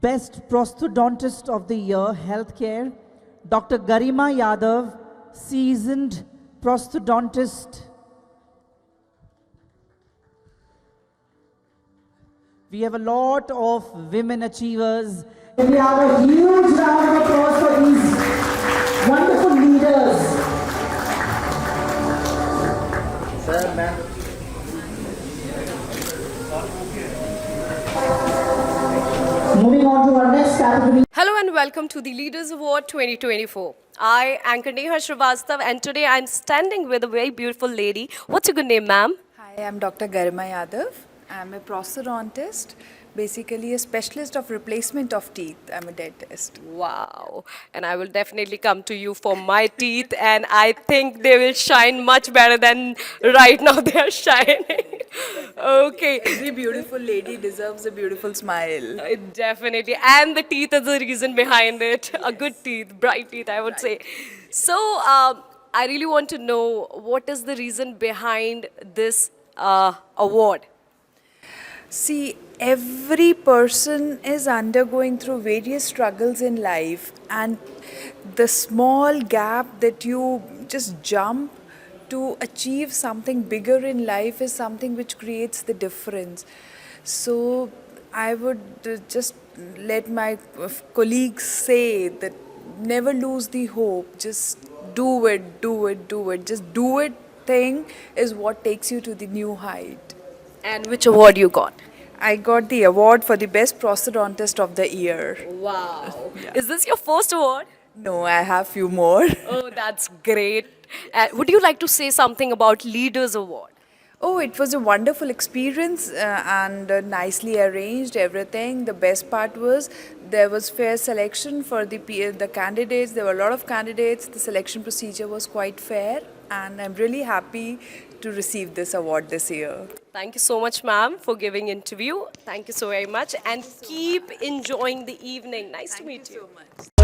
Best Prosthodontist of the Year, Healthcare, Dr. Garima Yadav, seasoned prosthodontist. We have a lot of women achievers. We have a huge round of applause for these wonderful leaders. Sir, ma'am. Moving on to our next category. Hello and welcome to the Leaders Award 2024. I anchor Neha Srivastava and today I'm standing with a very beautiful lady. What's your good name, ma'am? Hi, I'm Dr. Garima Yadav. I'm a prosthodontist, basically a specialist of replacement of teeth. I'm a dentist. Wow. And I will definitely come to you for my teeth and I think they will shine much better than right now they are shining. Okay. Every beautiful lady deserves a beautiful smile. Definitely. And the teeth is the reason behind it. A good teeth, bright teeth, I would say. So, I really want to know what is the reason behind this award? See, every person is undergoing through various struggles in life, and the small gap that you just jump to achieve something bigger in life is something which creates the difference. So I would just let my colleagues say that never lose the hope. Just do it, do it, do it. Just do it thing is what takes you to the new height. And which award you got? I got the award for the best prosthodontist of the year. Wow. Yeah. Is this your first award? No, I have few more. Oh, that's great. Would you like to say something about Leaders Award? Oh, it was a wonderful experience and nicely arranged, everything. The best part was there was fair selection for the candidates. There were a lot of candidates. The selection procedure was quite fair and I'm really happy to receive this award this year. Thank you so much, ma'am, for giving interview. Thank you so very much and keep enjoying the evening. Nice to meet you. Thank you so much.